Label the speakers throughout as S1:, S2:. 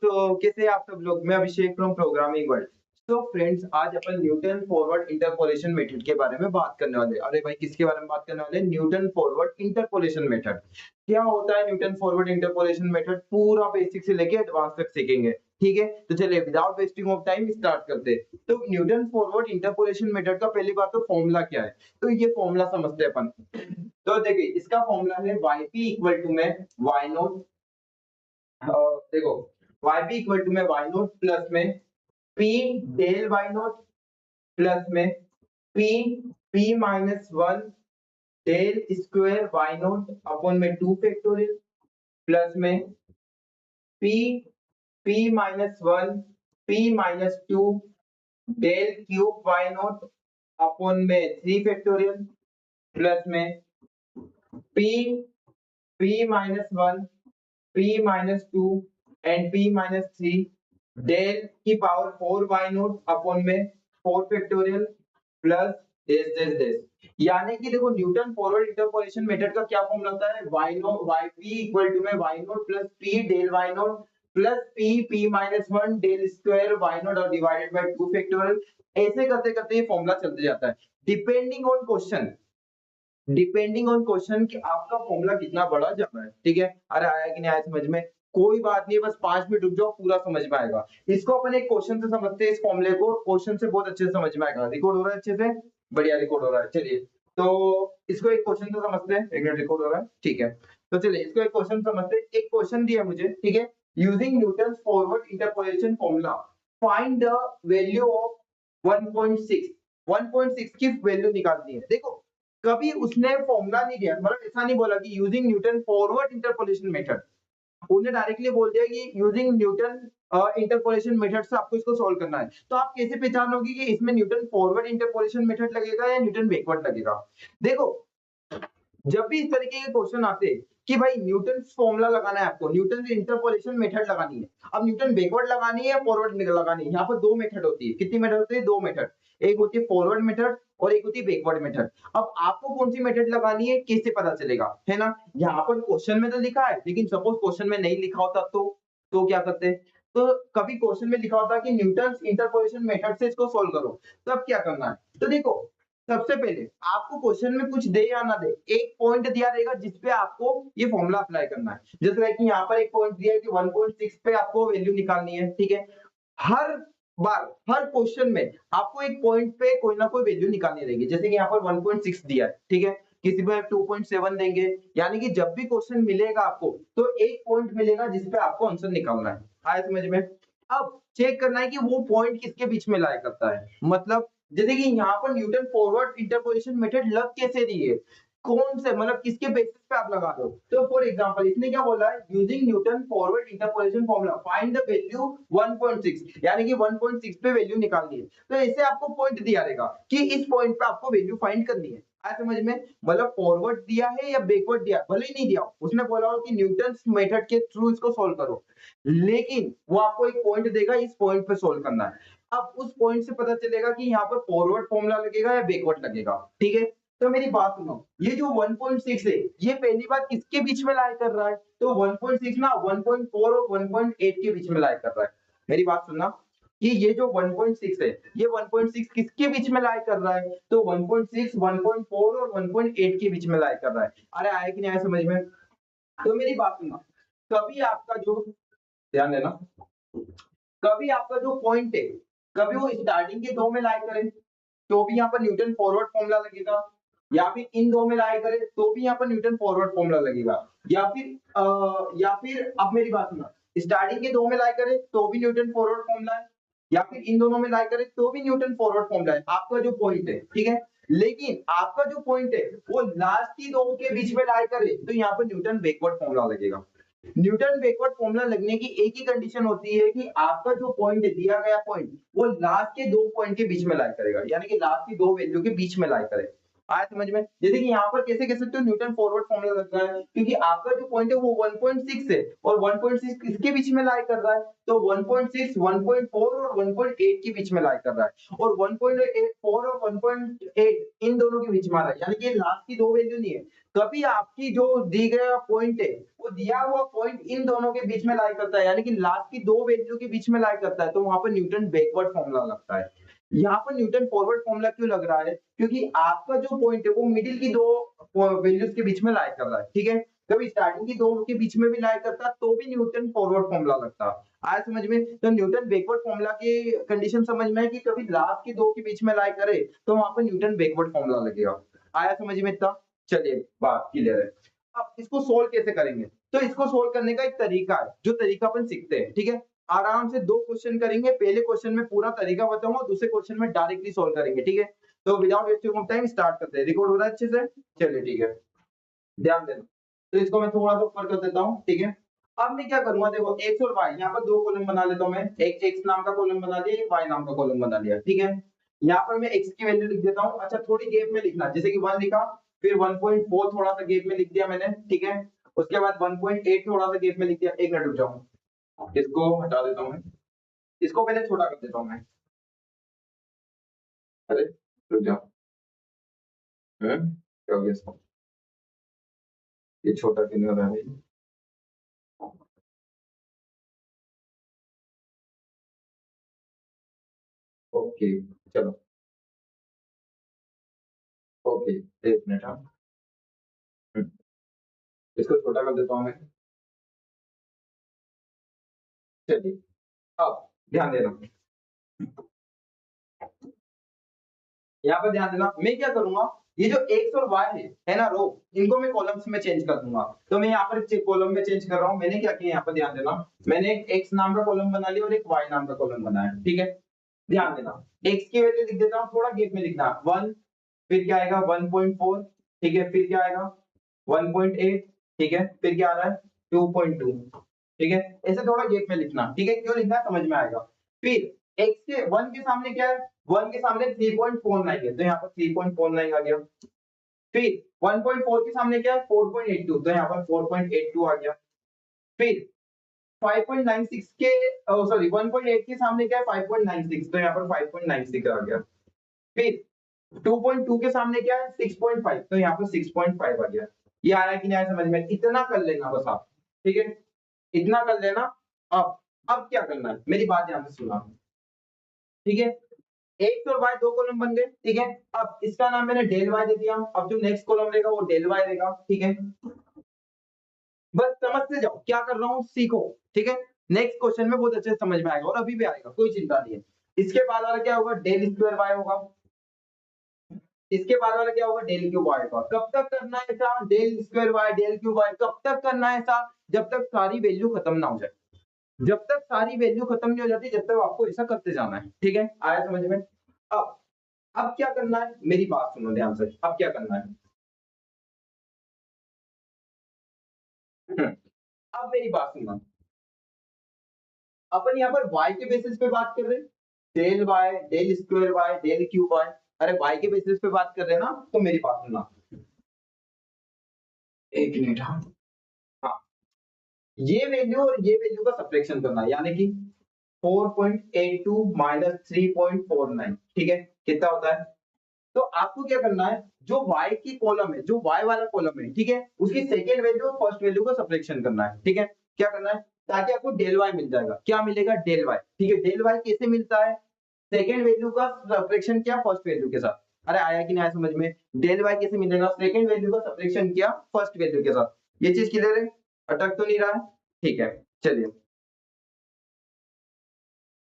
S1: तो कैसे हैं आप सब लोग? मैं अभिषेक फ्रॉम प्रोग्रामिंग वर्ल्ड। तो फ्रेंड्स, आज अपन न्यूटन फॉरवर्ड इंटरपोलेशन मेथड के बारे में बात करने वाले हैं। अरे भाई, किसके बारे में बात करने वाले हैं? Newton forward interpolation method. क्या होता है न्यूटन फॉरवर्ड इंटरपोलेशन मेथड? पूरा बेसिक से लेके एडवांस तक सीखेंगे। ठीक है, तो चलिए without wasting of time start करते हैं। तो न्यूटन फॉरवर्ड इंटरपोलेशन मेथड का पहली बात तो फॉर्मूला क्या है, तो ये फॉर्मूला समझते हैं अपन। तो देखिए, इसका फॉर्मूला है yp इक्वल टू में y नॉट। देखो, yp इक्वल टू में y नॉट प्लस में p del y naught plus में p p minus 1 del square y naught upon में 2 फैक्टोरियल प्लस में p p minus 1 p minus 2 del cube y naught upon में 3 factorial plus में p p minus 1 p minus 2 and p minus 3 del की power 4 y note upon में 4 factorial plus डेस डेस डेस। यानी कि देखो, Newton forward interpolation method का क्या formula होता है? y naught yp equal to में y naught plus p del y naught plus p p minus 1 del square y naught और डिवाइडेड बाय 2 फैक्टोरियल। ऐसे करते करते ये फॉर्मूला चलते जाता है, डिपेंडिंग ऑन क्वेश्चन कि आपका फॉर्मूला कितना बड़ा जा रहा है। ठीक है, अरे आया कि नहीं आया समझ में? कोई बात नहीं, बस 5 मिनट रुक जाओ, पूरा समझ में आएगा। इसको अपन एक क्वेश्चन से समझते हैं, इस फॉर्मूले को क्वेश्चन से बहुत अच्छे से समझ में आएगा। रिकॉर्ड हो रहा है अच्छे से? बढ़िया रिकॉर्ड हो रहा है। चलिए, तो इसको एक क्वेश्चन से समझते हैं। एक मिनट, रिकॉर्ड हो रहा है, ठीक है। तो चलिए इसको एक क्वेश्चन समझते हैं। एक क्वेश्चन दिया मुझे, ठीक है। Using Newton's forward interpolation formula find the value of 1.6। 1.6 की वैल्यू निकालनी है। देखो, कभी उसने फॉर्मूला नहीं दिया, मतलब ऐसा नहीं बोला कि using Newton forward interpolation method. उन्हें डायरेक्टली बोल दिया कि यूजिंग न्यूटन इंटरपोलेशन मेथड से आपको इसको सॉल्व करना है। तो आप कैसे पहचानोगे कि इसमें न्यूटन फॉरवर्ड इंटरपोलेशन मेथड लगेगा या न्यूटन बैकवर्ड लगेगा? देखो, जब भी इस तरीके के क्वेश्चन आते हैं कि भाई न्यूटन फॉर्मूला लगाना है, आपको न्यूटन इंटरपोलेशन मेथड लगानी है, अब न्यूटन बैकवर्ड लगानी है या फॉरवर्ड लगानी है। यहाँ पर दो मेथड होती है। कितनी मेथड होती है? दो मेथड। एक होती है फॉरवर्ड मेथड और एक होती है बैकवर्ड मेथड। अब आपको कौन सी मेथड लगानी है कैसे पता चलेगा, है ना? यहाँ पर क्वेश्चन में तो लिखा है, लेकिन सपोज क्वेश्चन में नहीं लिखा होता तो क्या करते? तो कभी क्वेश्चन में लिखा होता है कि न्यूटन इंटरपोलेशन मेथड से इसको सोल्व करो, तो अब क्या करना है? तो देखो, सबसे पहले आपको क्वेश्चन में कुछ दे या ना दे, एक पॉइंट दिया रहेगा जिसपे आपको ये फॉर्मूला अप्लाई करना है। जैसे लाइक यहाँ पर एक पॉइंट दिया है कि 1.6 पे आपको वैल्यू निकालनी है। ठीक है, हर बार हर क्वेश्चन में आपको एक पॉइंट पे कोई ना कोई वैल्यू निकालनी रहेगी। जैसे कि यहाँ पर 1.6 दिया है, ठीक है, किसी में 2.7 देंगे। यानी कि जब भी क्वेश्चन मिलेगा आपको, तो एक पॉइंट मिलेगा जिसपे आपको आंसर निकालना है। आया समझ में? अब चेक करना है कि वो पॉइंट किसके बीच में लाई करता है। मतलब जैसे कि यहाँ पर न्यूटन फॉरवर्ड इंटरपोलेशन मेथड लग कैसे रही है, कौन से, मतलब किसके बेसिस पे आप लगा दो। तो फॉर एग्जांपल इसने क्या बोला है? Using Newton forward interpolation formula find the value 1.6, यानी कि 1.6 पे वैल्यू निकालनी है। तो ऐसे आपको पॉइंट दिया रहेगा कि इस पॉइंट पे आपको वैल्यू फाइंड करनी है। आया समझ में? मतलब फॉरवर्ड दिया है या बैकवर्ड दिया, भले ही नहीं दिया, उसने बोला हो कि न्यूटन मेथड के थ्रू इसको सोल्व करो, लेकिन वो आपको एक पॉइंट देगा, इस पॉइंट पे सोल्व करना है। अब उस पॉइंट से पता चलेगा कि यहाँ पर फॉरवर्ड फॉर्मूला लगेगा या बैकवर्ड लगेगा। ठीक है, तो मेरी बात सुनो, ये जो 1.6 है, ये पहली बार किसके बीच में लाई कर रहा है? तो 1.6 ना 1.4 और 1.8 के बीच में लाई कर रहा है। मेरी बात सुनना कि ये जो 1.6 है, ये 1.6 किसके बीच में लाई कर रहा है? तो 1.6, 1.4 और 1.8 के बीच में लाई कर रहा है। अरे आया कि नहीं आया समझ में? तो मेरी बात सुनना, कभी आपका जो, ध्यान देना, कभी आपका जो पॉइंट है, कभी वो स्टार्टिंग के दो में लाई करे तो भी यहाँ पर न्यूटन फॉरवर्ड फॉर्मूला लगेगा, या फिर इन दो में लाई करे तो भी यहाँ पर न्यूटन फॉरवर्ड फॉर्मूला लगेगा, या फिर अब मेरी बात सुना, स्टार्टिंग के दो में लाई करे तो भी न्यूटन फॉरवर्ड फॉर्मूला है, या फिर इन दोनों में लाई करे तो भी न्यूटन फॉरवर्ड फॉर्मूला है, आपका जो पॉइंट है। ठीक है, लेकिन आपका जो पॉइंट है वो लास्ट की दो के बीच में लाई करे तो यहाँ पर न्यूटन बैकवर्ड फॉर्मूला लगेगा। न्यूटन बैकवर्ड फॉर्मूला लगने की एक ही कंडीशन होती है कि आपका जो पॉइंट दिया गया पॉइंट वो लास्ट के दो पॉइंट के बीच में लाई करेगा, यानी कि लास्ट की दो वैल्यू के बीच में लाई करे। आया समझ में? जैसे कि यहाँ पर कैसे कह सकते हो न्यूटन फॉरवर्ड फॉर्मूला लग रहा है, क्योंकि आपका जो पॉइंट है वो 1.6 है और 1.6 किसके बीच में लाई कर रहा है, तो 1.6, 1.4 और 1.8 के बीच में लाई कर रहा है, और 1.4 और 1.8 इन दोनों के बीच में आ रहा है, यानी कि लास्ट की दो वैल्यू नहीं है। कभी आपकी जो दी गया पॉइंट है वो दिया हुआ पॉइंट इन दोनों के बीच में लाई करता है, यानी कि लास्ट की दो वैल्यू के बीच में लाई करता है, तो वहां पर न्यूटन बैकवर्ड फॉर्मूला लगता है। यहाँ पर न्यूटन फॉरवर्ड फॉर्मूला क्यों लग रहा है, क्योंकि आपका जो पॉइंट है वो मिडिल की दो वैल्यूज के बीच में लाई कर रहा है, ठीक है। कभी स्टार्टिंग की दो के बीच में भी लाई करता तो भी न्यूटन फॉरवर्ड फॉर्मूला लगता। आया समझ में? तो न्यूटन बैकवर्ड फॉर्मूला की कंडीशन समझ में है कि कभी लास्ट की दो के बीच में लाई करे तो वहां पर न्यूटन बैकवर्ड फॉर्मूला लगेगा। आया समझ में इतना? चलिए बात क्लियर है। अब इसको सोल्व कैसे करेंगे, तो इसको सोल्व करने का एक तरीका है, जो तरीका अपन सीखते हैं, ठीक है। आराम से दो क्वेश्चन करेंगे, पहले क्वेश्चन में पूरा तरीका बताऊंगा, दूसरे क्वेश्चन में डायरेक्टली सोल्व करेंगे, ठीक है। तो without wasting of time start करते हैं। रिकॉर्ड हो रहा है अच्छे से? चलिए ठीक है, ध्यान देना। तो इसको मैं थोड़ा सा ऊपर कर देता हूँ, ठीक है। अब मैं क्या करूंगा, देखो एक्स और वाई, यहाँ पर दो कॉलम बना लेता हूँ मैं, एक एक्स नाम का कॉलम बना लिया, एक वाई नाम का कॉलम बना लिया, ठीक है। यहाँ पर मैं एक्स की वैल्यू लिख देता हूँ, अच्छा थोड़ी गैप में लिखना, जैसे कि 1 लिखा, फिर 1.4 थोड़ा सा गैप में लिख दिया मैंने, ठीक है। उसके बाद 1.8 थोड़ा सा गैप में लिख दिया। एक मिनट रुक जाओ, इसको हटा देता हूँ मैं, इसको पहले छोटा कर देता हूँ मैं। अरे रुक जाओ, क्या हो गया इसको, ये छोटा क्यों नहीं हो रहा है भाई? ओके, चलो, ओके, एक मिनट, हाँ। हम्म, इसको छोटा कर देता हूँ मैं। चलिए, अब ध्यान देना, यहाँ पर ध्यान देना, मैं क्या करूंगा, ये जो एक्स और वाई है ना रो, इनको मैं कॉलम्स में चेंज कर दूंगा। तो मैं यहाँ पर कॉलम में चेंज कर रहा हूँ, मैंने क्या किया, यहाँ पर ध्यान देना, मैंने एक एक्स नाम का कॉलम बना लिया और एक वाई नाम का कॉलम बनाया, ठीक है। ध्यान देना, एक्स की वैल्यू लिख देता हूँ, थोड़ा गैप में लिखना, 1, फिर क्या आएगा 1.4, ठीक है, फिर क्या आएगा 1.8, ठीक है, फिर क्या आ रहा है 2.2, ठीक है। ऐसे थोड़ा गैप में लिखना, ठीक है, क्यों लिखना है समझ में आएगा। फिर एक्स के 1 के सामने क्या है, 1 के सामने 3.49 है, तो यहाँ पर 3.49 आ गया। फिर 1.4 के सामने क्या है 4.82, तो यहाँ पर 4.82 आ गया। फिर 5.96 के, सॉरी 1.8 के सामने क्या है 5.96, तो यहाँ पर 5.96 आ गया। फिर 2.2 के सामने क्या है 6.5, तो यहाँ पर 6.5 आ गया। ये आया कि नहीं आया समझ में? इतना कर लेना बस आप, ठीक है, इतना कर लेना। अब क्या करना है, मेरी बात ध्यान से सुना, ठीक है। एक्स और वाई दो कॉलम बन गए, ठीक है। अब इसका नाम मैंने डेल वाई दे दिया, अब जो नेक्स्ट कॉलम रहेगा वो डेल वाई रहेगा, ठीक है। बस समझते जाओ क्या कर रहा हूँ, सीखो, ठीक है। नेक्स्ट क्वेश्चन में बहुत अच्छे से समझ में आएगा, और अभी भी आएगा, कोई चिंता नहीं है। इसके बाद वाला क्या होगा, डेल स्क्वायर वाई होगा। इसके बाद वाला क्या होगा, डेल क्यूब वाई होगा। कब तक करना है ऐसा, del square y del cube y, कब तक करना है ऐसा, जब तक सारी वैल्यू खत्म ना हो जाए, जब तक सारी वैल्यू खत्म नहीं हो जाती, जब तक आपको ऐसा करते जाना है, ठीक है। आया समझ में? अब अब क्या करना है, मेरी बात सुनो ध्यान से, अब क्या करना है। अब मेरी बात सुनना, अपन यहाँ पर y के बेसिस पे बात कर रहे हैं, del y del square y del cube y, अरे y के बेसिस पे बात कर रहे हैं ना, तो मेरी बात सुनना, एक मिनट, हाँ। हाँ, ये वैल्यू और ये वैल्यू का सब्ट्रैक्शन करना है, यानी कि 4.82 माइनस 3.49, ठीक है, कितना होता है। तो आपको क्या करना है, जो y की कॉलम है, जो y वाला कॉलम है, ठीक है, उसकी सेकेंड वैल्यू और फर्स्ट वैल्यू का सब्ट्रैक्शन करना है, ठीक है। क्या करना है, ताकि आपको डेल y मिल जाएगा, क्या मिलेगा डेल y, ठीक है। डेल y कैसे मिलता है, सेकेंड वैल्यू का सब्ट्रैक्शन किया फर्स्ट वैल्यू के साथ। अरे आया कि नहीं आया समझ में? डेल y कैसे मिलेगा, सेकेंड वैल्यू का सब्ट्रैक्शन किया फर्स्ट वैल्यू के साथ। ये चीज क्लियर है, अटक तो नहीं रहा है? ठीक है, चलिए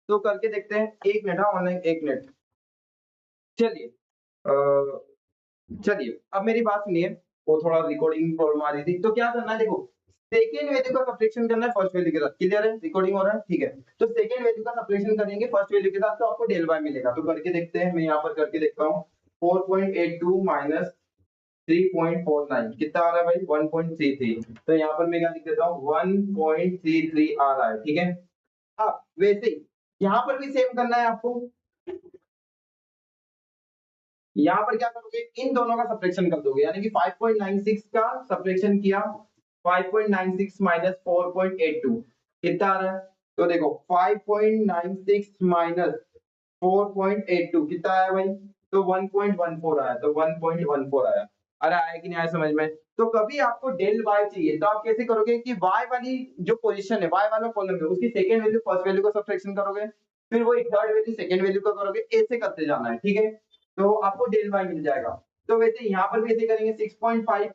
S1: तो करके देखते हैं, एक मिनट, हाँ ऑनलाइन, एक मिनट। चलिए, चलिए अब मेरी बात सुनिए, वो थोड़ा रिकॉर्डिंग प्रॉब्लम आ रही थी, तो क्या करना है देखो, सेकेंड वैल्यू का सब्ट्रैक्शन करना है फर्स्ट वैल्यू के साथ, क्लियर है, रिकॉर्डिंग हो रहा है, ठीक है। तो सेकेंड वैल्यू का सब्ट्रैक्शन करेंगे फर्स्ट वैल्यू के साथ, तो आपको डेल वाई मिलेगा, तो करके देखते हैं, मैं यहाँ पर करके देखता हूँ। 4.82 माइनस 3.49 कितना आ रहा है भाई, 1.33, तो यहाँ पर मैं क्या लिख देता हूँ 1.33 आ रहा है, ठीक है। अब वैसे ही यहाँ पर भी सेम करना है आपको, यहाँ पर क्या करोगे, इन दोनों का सब्ट्रैक्शन कर दोगे, यानी कि 5.96 का सब्ट्रैक्शन किया, 5.96 माइनस 4.82 कितना आ रहा है, तो देखो 5.96 माइनस 4.82 कितना आया भाई, तो 1.14 आया, तो 1.14 आया। अरे आया कि नहीं आया समझ में। तो कभी आपको डेल वाई चाहिए तो आप कैसे करोगे कि वाई वाली जो पोजीशन है, वाई वाला कॉलम है, उसकी सेकंड वैल्यू फर्स्ट वैल्यू का सब्ट्रैक्शन करोगे, फिर वही थर्ड वैल्यू सेकंड वैल्यू का करोगे, ऐसे करते जाना है, ठीक है। तो आपको डेल वाई मिल जाएगा। तो वैसे यहाँ पर भी ऐसे करेंगे, 6.5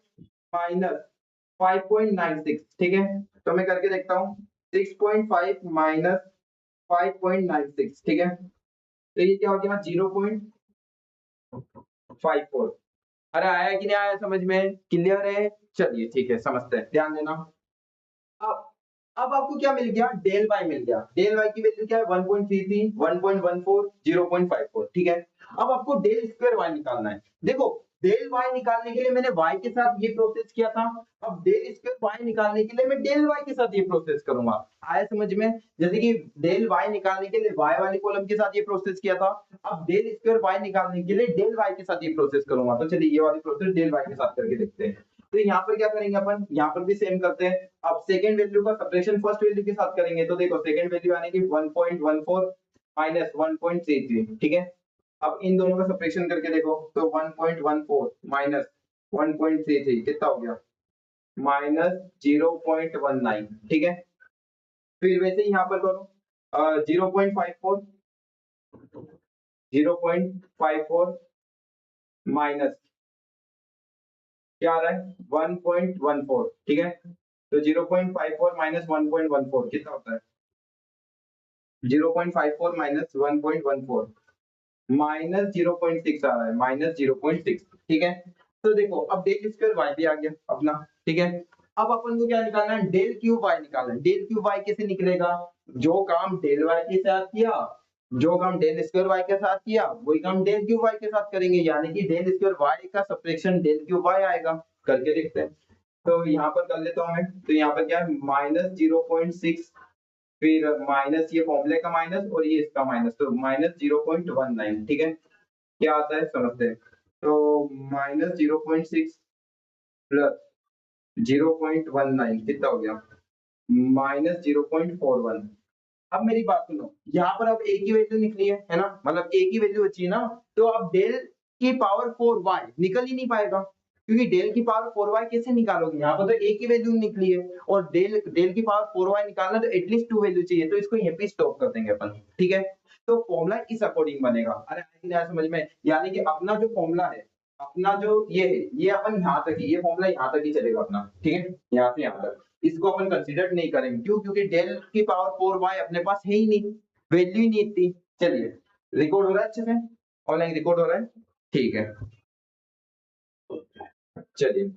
S1: माइनस 5.96, ठीक है। तो मैं करके देखता हूँ, 6.5 माइनस 5.96, ठीक है। तो ये क्या हो गया, 0.54। अरे आया कि नहीं आया समझ में, क्लियर है। चलिए ठीक है, समझते हैं, ध्यान देना। अब अब आपको क्या मिल गया, डेल वाई मिल गया। डेल वाई की वैल्यू क्या है, 1.33, 1.14, 0.54, ठीक है। अब आपको डेल स्क्वायर वाई निकालना है। देखो डेल वाई निकालने के लिए मैंने वाई के साथ ये प्रोसेस किया था, अब डेल स्क्वायर वाई निकालने के लिए मैं डेल वाई के साथ ये प्रोसेस करूंगा। आया समझ में, जैसे कि डेल वाई निकालने के लिए वाई वाले कॉलम के साथ ये प्रोसेस किया था, अब डेल स्क्वायर वाई निकालने के लिए डेल वाई के साथ ये प्रोसेस करूंगा। तो चलिए ये वाली प्रोसेस डेल वाई के साथ करके देखते हैं। तो यहाँ पर क्या करेंगे अपन, यहाँ पर भी सेम करते हैं। अब सेकंड वैल्यू का सब्ट्रैक्शन फर्स्ट वैल्यू के साथ करेंगे, तो देखो सेकंड वैल्यू आने की 1.14 माइनस 1.33, ठीक है। अब इन दोनों का सब्ट्रैक्शन करके देखो, तो 1.14 माइनस 1.33 कितना हो गया, माइनस 0.19, ठीक है। फिर वैसे ही यहाँ पर करो, 0.54, 0.54 माइनस क्या आ रहा है, 1.14, ठीक है। तो 0.54 माइनस 1.14 कितना होता है, 0.54 माइनस 1.14 माइनस 0.6 आ रहा है, माइनस 0.6, ठीक है। तो देखो अब डेल स्क्वायर वाई भी आ गया अपना, ठीक है। अब अपन को क्या निकालना है, डेल क्यूब वाई निकालना है। डेल क्यूब वाई कैसे निकलेगा, जो काम डेल वाई के साथ किया, जो काम डेल स्क्वायर वाई के साथ किया, वही काम डेल क्यूब वाई के साथ करेंगे, यानी कि डेल स्क्वायर वाई का सब्ट्रैक्शन डेल क्यूब वाई आएगा। करके देखते हैं। तो यहाँ पर कर लेता हूँ मैं, तो यहाँ पर क्या है, माइनस 0.6, फिर माइनस ये फॉर्मूले का माइनस और ये इसका माइनस, तो माइनस 0.19, ठीक है। क्या आता है समझते हैं। तो माइनस 0.6 प्लस 0.19 कितना हो गया, माइनस 0.41। अब मेरी बात सुनो, यहाँ पर अब एक ही वैल्यू निकली है ना, मतलब एक ही वैल्यू बची है ना। तो अब डेल की पावर 4y निकल ही नहीं पाएगा, क्योंकि डेल की पावर 4y कैसे निकालोगे, यहाँ पर तो एक ही वैल्यू निकली है, और डेल डेल की पावर 4y निकालना तो एटलीस्ट 2 वैल्यू चाहिए, तो इसको यहीं पे स्टॉप कर देंगे अपन, ठीक है। तो फॉर्मूला इस अकॉर्डिंग बनेगा। अरे आया समझ में, यानी कि अपना जो फॉर्मूला है, अपना जो ये है, ये अपन यहाँ तक ही, ये फॉर्मूला यहाँ तक ही चलेगा अपना, ठीक है, यहाँ से यहाँ तक। इसको अपन कंसीडर नहीं करेंगे, क्यों, क्योंकि डेल की पावर 4y अपने पास है ही नहीं, वैल्यू ही नहीं इतनी। चलिए, रिकॉर्ड हो रहा है अच्छे से, ऑनलाइन रिकॉर्ड हो रहा है, ठीक है। चलिए,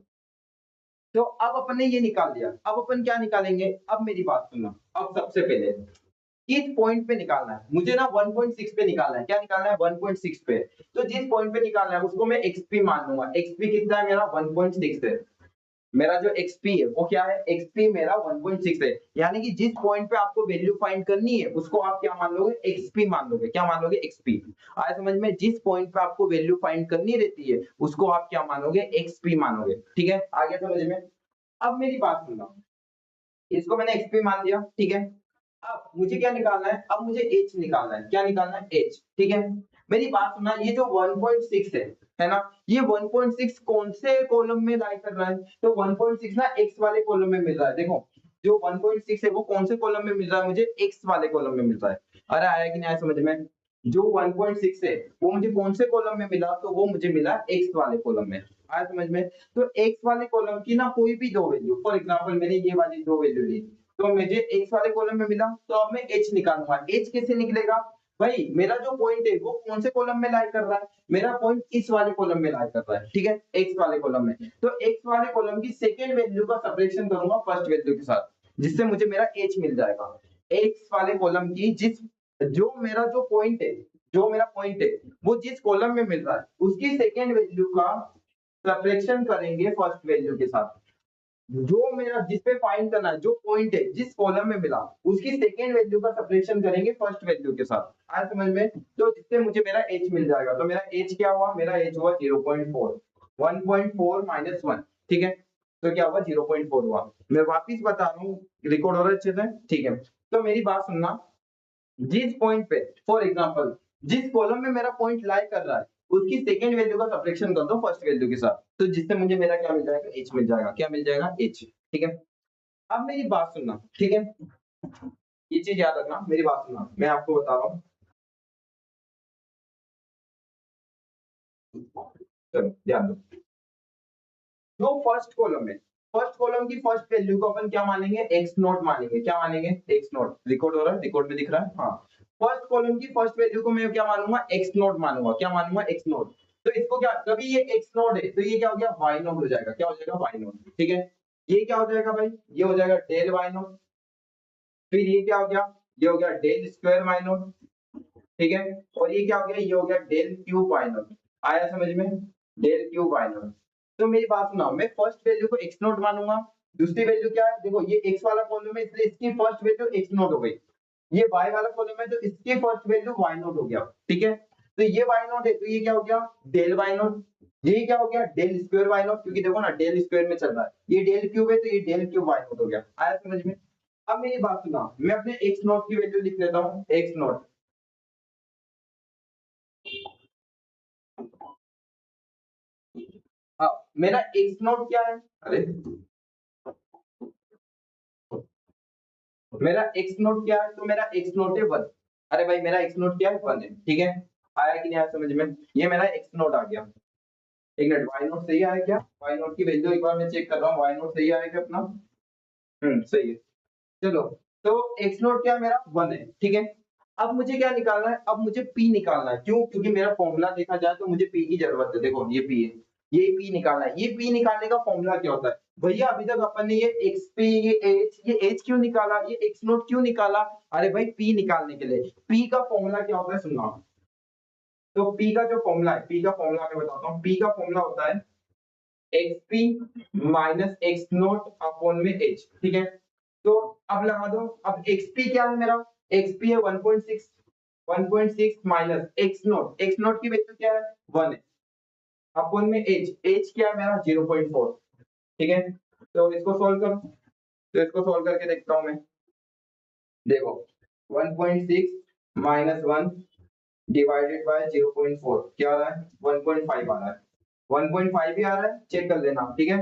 S1: तो अब अपन ने ये निकाल लिया, अब अपन क्या निकालेंगे, अब मेरी बात सुनना। अब सबसे पहले किस पॉइंट पे निकालना है मुझे ना, 1.6 पे निकालना है। क्या निकालना है, 1.6 पे। तो जिस पॉइंट पे निकालना है उसको मैं xp मान लूंगा। xp कितना है मेरा, 1.6 है। मेरा जो xp है वो क्या है, xp मेरा 1.6 है, यानी कि जिस पॉइंट पे आपको वैल्यू फाइंड करनी है उसको आप क्या मान लोगे, xp मान लोगे। क्या मान लोगे, xp। आया समझ में, जिस पॉइंट पे आपको वैल्यू फाइंड करनी रहती है उसको आप क्या मानोगे, xp मानोगे, ठीक है। आ गया समझ में। अब मेरी बात सुनना, इसको मैंने xp मान लिया, ठीक है। अब मुझे क्या निकालना है, अब मुझे h निकालना है। क्या निकालना है, h, ठीक है। मेरी बात सुनना, ये जो 1.6 है ना, ये 1.6 कौन से कॉलम में लाई कर रहा है, तो 1.6 ना x वाले कॉलम में मिल रहा है। देखो जो 1.6 है वो कौन से कॉलम में मिल रहा है, मुझे x वाले कॉलम में मिल रहा है। अरे आया कि नहीं आया समझ में, जो 1.6 है वो मुझे कौन से कॉलम में मिला, तो वो मुझे मिला x वाले कॉलम में। आया समझ में। तो x वाले कॉलम की ना कोई भी दो वैल्यू, फॉर एग्जांपल मैंने ये वाली दो वैल्यू ली, तो मुझे x वाले कॉलम में मिला, तो अब मैं h निकालूंगा। h कैसे निकलेगा, भाई मेरा जो पॉइंट है वो कौन से कॉलम में लाई कर रहा है, मेरा पॉइंट इस वाले कॉलम में लाई कर रहा है, ठीक है, x वाले कॉलम में। तो x वाले कॉलम की सेकंड वैल्यू का सब्ट्रैक्शन करूंगा फर्स्ट वैल्यू के साथ, जिससे मुझे मेरा h मिल जाएगा। x वाले कॉलम की जिस, जो मेरा जो पॉइंट है, जो मेरा पॉइंट है वो जिस कॉलम में मिल रहा है उसकी सेकंड वैल्यू का सब्ट्रैक्शन करेंगे फर्स्ट वैल्यू के साथ। जो मेरा जिस पे फाइंड करना है, जो पॉइंट है जिस कॉलम में मिला उसकी सेकेंड वैल्यू का सब्ट्रैक्शन करेंगे फर्स्ट वैल्यू के साथ। आया समझ में? तो जिससे मुझे मेरा एच मिल जाएगा। तो मेरा एच क्या हुआ? मेरा एच हुआ 0.4, 1.4 माइनस 1। ठीक है, तो क्या हुआ? 0.4 हुआ। मैं वापिस बता रहा हूँ, रिकॉर्ड हो रहा है अच्छे से? ठीक है, तो मेरी बात सुनना, जिस पॉइंट पे फॉर एग्जांपल जिस कॉलम में मेरा पॉइंट लाई कर रहा है उसकी सेकंड वैल्यू का सब्ट्रैक्शन कर दो फर्स्ट वैल्यू के साथ, तो जिससे मुझे मेरा क्या मिल जाएगा? एच मिल जाएगा। क्या मिल जाएगा? एच। ठीक है, अब मेरी बात सुनना, ठीक है, ये चीज याद रखना, मेरी बात सुनना, मैं आपको बता रहा हूँ। चलो ध्यान दो, जो फर्स्ट कॉलम है, फर्स्ट कॉलम की फर्स्ट वैल्यू को अपन क्या मानेंगे? एक्स नोट मानेंगे। क्या मानेंगे? X note. रिकॉर्ड हो रहा है? रिकॉर्ड में दिख रहा है? हाँ। फर्स्ट कॉलम की फर्स्ट वैल्यू को मैं क्या मानूंगा? एक्स नोट मानूंगा। क्या मानूंगा? X note. तो इसको क्या, कभी ये एक्स नोट है तो ये क्या हो गया? वाई नोट हो जाएगा। क्या हो जाएगा? Y naught. ठीक है, ये क्या हो जाएगा भाई? ये हो जाएगा डेल वाई नोट। फिर ये क्या हो गया? ये हो गया डेल स्क्वायर वाई नोट। ठीक है, और ये क्या हो गया? ये हो गया डेल क्यूब वाई नॉट। आया समझ में? Del cube y naught. तो मेरी बात सुनाओ, मैं फर्स्ट वैल्यू को एक्स नोट मानूंगा। दूसरी वैल्यू क्या है? देखो ये एक्स वाला कॉलम है इसलिए इसकी फर्स्ट वैल्यू एक्स नोट हो गई। ये वाई वाला कॉलम है तो इसकी फर्स्ट वैल्यू वाई नोट हो गया। ठीक है, तो ये वाई नोट है तो ये क्या हो गया? Del y naught. ये क्या हो गया? डेल स्क्वायर वाई नोट, क्योंकि देखो ना डेल स्क्वायर में चल रहा है, ये डेल क्यूब है तो ये डेल क्यूब वाई नोट हो गया। आया समझ में? अब मेरी बात सुना, मैं अपने एक्स नोट की वैल्यू लिख लेता हूँ। एक्स नोट, हाँ, मेरा एक्स नोट क्या है? अरे मेरा एक्स नोट क्या है? तो मेरा एक्स नोट है 1। अरे भाई मेरा एक्स नोट क्या है? 1 है। ठीक है, आया कि नहीं आया समझ में? ये मेरा एक्स नोट आ गया। एक मिनट, वाई नोट सही आया क्या? वाई नोट की वैल्यू एक बार मैं चेक कर रहा हूँ, वाई नोट सही आया क्या अपना? सही है। चलो, तो एक्स नोट क्या है? मेरा 1 है। ठीक है, अब मुझे क्या निकालना है? अब मुझे पी निकालना है। क्यों? क्योंकि मेरा फॉर्मूला देखा जाए तो मुझे पी की जरूरत है। देखो ये पी है, ये पी निकालना है। ये पी निकालने का फॉर्मूला क्या होता है भैया? अभी तक अपन ने ये एक्स पी, ये एच क्यों निकाला, ये एक्स नोट क्यों निकाला? अरे भाई पी निकालने के लिए। पी का फॉर्मूला क्या होता है सुनना। तो पी का जो फॉर्मूला है, पी का फॉर्मूला मैं बताता हूँ। पी का फॉर्मूला होता है x P minus x note upon में एच। ठीक है, तो अब लगा दो। अब xp क्या है मेरा? xp है 1.6, 1.6 माइनस एक्स नोट की वैल्यू क्या है? 1 है। अपॉन में h क्या है मेरा? 0.4। ठीक है, तो इसको सॉल्व करो। तो इसको सॉल्व करके देखता हूं मैं। देखो 1.6 माइनस 1 डिवाइडेड बाय 0.4 क्या आ रहा है? 1.5 आ रहा है। 1.5 ही आ रहा है, चेक कर लेना। ठीक है,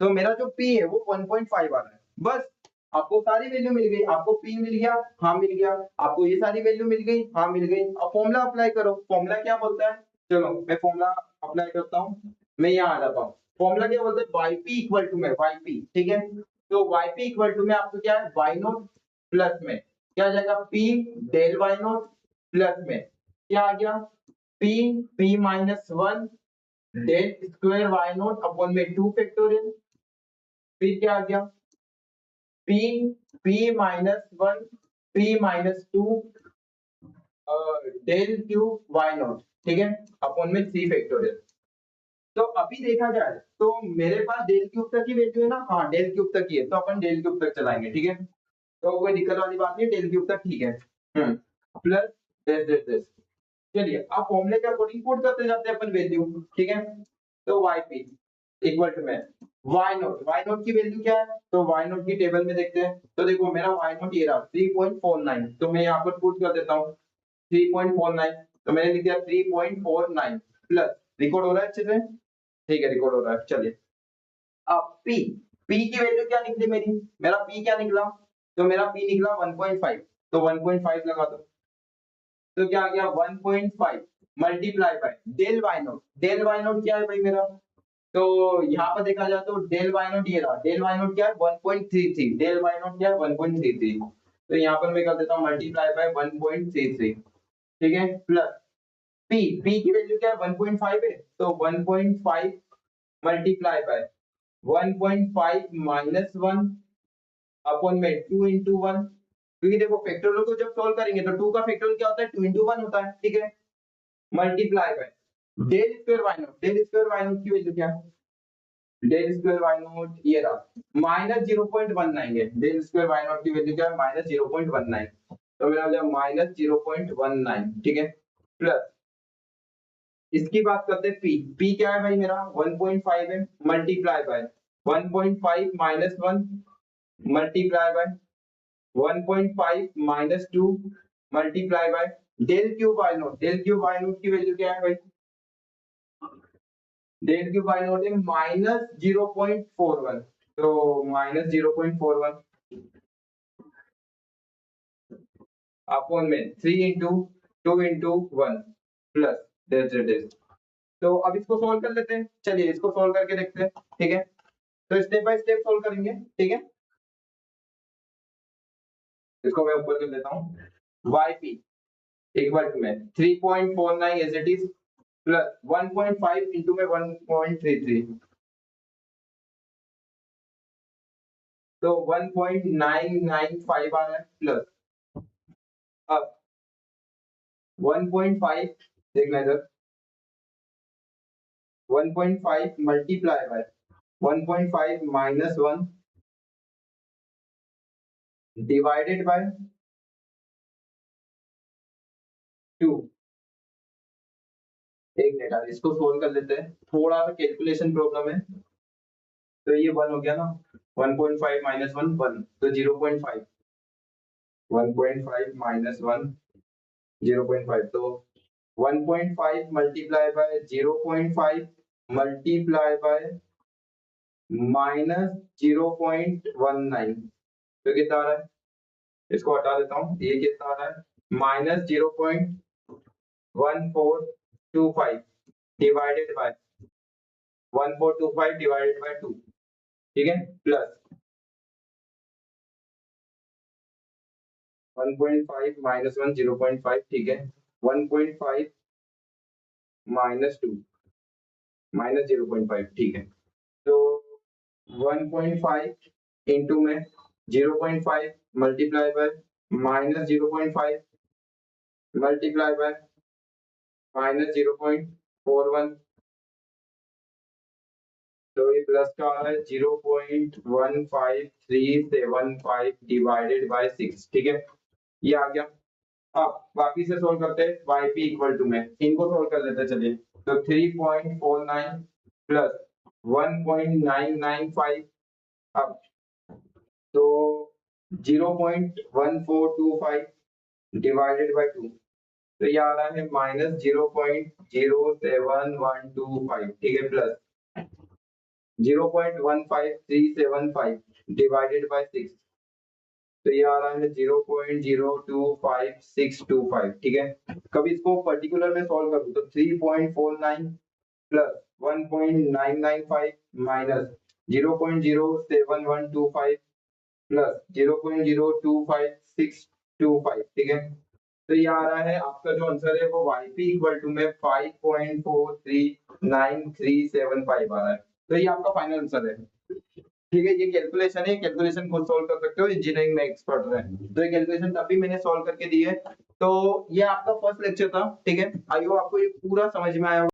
S1: तो मेरा जो p है वो 1.5 आ रहा है। बस, आपको सारी वैल्यू मिल गई। आपको p मिल गया, हाँ मिल गया। आपको ये सारी वैल्यू मिल गई, हाँ मिल गई। अब फॉर्मूला अप्लाई करो। फॉर्मूला क्या बोलता है? चलो मैं फॉर्मूला अप्लाई करता हूँ। मैं यहाँ आ जाता हूँ। फॉर्मूला क्या बोलता है? yp इक्वल टू में yp। ठीक है, तो yp इक्वल टू में आपको क्या है? y नोट प्लस में क्या आ जाएगा? p del y naught plus में क्या आ गया? p p minus 1 del square y naught upon में 2 फैक्टोरियल। फिर क्या आ गया? p p minus 1 p minus 2 del cube y naught. ठीक है, अपॉन में 3 फैक्टोरियल। तो अभी देखा जाए तो मेरे पास डेल क्यूब तक की वैल्यू है ना? हाँ डेल क्यूब तक ही है, तो अपन डेल क्यूब तक चलाएंगे। ठीक है, तो कोई दिक्कत वाली बात नहीं, डेल क्यूब तक ठीक है। Plus this this this. चलिए अब फॉर्मूले के अकॉर्डिंग पुट करते जाते हैं अपन वैल्यू। ठीक है, तो yp इक्वल टू में y नोट की वैल्यू क्या है? तो y नोट की टेबल में देखते हैं। तो देखो मेरा y नोट ये रहा 3.49, तो मैं यहाँ पर पुट कर देता हूँ 3.49। तो मैंने लिख दिया 3.49 प्लस, रिकॉर्ड हो रहा है अच्छे से? ठीक है, रिकॉर्ड हो रहा है। चलिए अब p, p की वैल्यू क्या निकली मेरी? मेरा p क्या निकला? तो मेरा p निकला 1.5। तो 1.5 लगा दो, तो क्या आ गया? 1.5 multiply by del y naught. Del y naught क्या है भाई मेरा? तो यहाँ पर देखा जाए तो डेल वाई नोट ये रहा। डेल वाई नोट क्या है? 1.33। डेल वाई नोट क्या है? 1.33। तो यहाँ पर मैं कर देता हूँ मल्टीप्लाई बाय 1.33। ठीक है, प्लस p, p की वैल्यू क्या है? 1.5 है, तो 1.5 मल्टीप्लाई बाय 1.5 माइनस 1 अपॉन में 2 इंटू 1। क्योंकि देखो फैक्टोरियल को जब सॉल्व करेंगे तो 2 का फैक्टोरियल क्या होता है? 2 इंटू 1 होता है। ठीक है, multiply by del square y naught. Del square y naught की वैल्यू क्या है? डेल स्क्वायर वाई नॉट ये रहा माइनस 0.19 है, डेल स्क्वायर वाई नॉट की वैल्यू क्या है माइनस 0.19, तो मेरा हो गया माइनस 0.19, ठीक है। प्लस इसकी बात करते हैं पी क्या है भाई मेरा 1.5 है, multiply by 1.5 minus 1 multiply by 1.5 minus 2 multiply by del cube by naught, del cube by naught की वैल्यू क्या है भाई, डेल क्यूब बाय नोट है माइनस 0.41, तो माइनस 0.41 अपॉन में 3 into 2 into 1 plus del z del. तो अब इसको सोल्व कर लेते हैं, चलिए इसको सोल्व करके देखते हैं, ठीक है। तो स्टेप बाय स्टेप सोल्व करेंगे, ठीक है। इसको मैं ऊपर कर देता हूँ yp इक्वल टू में 3.49 as it is plus 1.5 into में 1.33, तो 1.995 आ रहा है प्लस अब 1.5 देखना इधर 1.5 multiply by 1.5 minus 1 divided by 2। एक मिनट यार इसको सोल्व कर लेते हैं, थोड़ा सा कैलकुलेशन प्रॉब्लम है। तो ये 1 हो गया ना, 1.5 माइनस 1 1, तो 0.5 1.5 माइनस 1 0.5, तो 1.5 multiply bye 0.5 multiply by minus 0.19, तो कितना आ रहा है, इसको हटा देता हूँ, ये कितना आ रहा है minus 0.1425 divided by 1425 divided by 2, ठीक है, प्लस 1.5 माइनस 1 0.5, ठीक है, 1.5 माइनस 2 माइनस 0.5, ठीक है। तो 1.5 इंटू में 0.5 multiply by minus 0.5 multiply by minus 0.41, तो ये प्लस का आ रहा है 0.15375 डिवाइडेड बाय 6, ठीक है, ये आ गया। अब बाकी से सोल्व करते हैं yp इक्वल टू में, इनको सोल्व कर लेते हैं चलिए। तो 3.49 प्लस 1.995 अब तो 0.1425 डिवाइडेड बाय 2, तो ये आ रहा है माइनस 0.07125, ठीक है, प्लस 0.15375 डिवाइडेड बाय 6, तो ये आ रहा है 0.025625, ठीक है। कभी इसको पर्टिकुलर में सॉल्व करूं तो 3.49 प्लस 1.995 माइनस 0.07125 प्लस 0.025625, ठीक है। तो ये आ रहा है आपका जो आंसर है वो yp इक्वल टू में 5.439375 आ रहा है, तो ये आपका फाइनल आंसर है, ठीक है। ये कैलकुलेशन है, कैलकुलेशन खुद सॉल्व कर सकते हो, इंजीनियरिंग में एक्सपर्ट है, तो ये कैलकुलेशन तभी मैंने सॉल्व करके दी है। तो ये आपका फर्स्ट लेक्चर था, ठीक है, आई होप आपको ये पूरा समझ में आया होगा।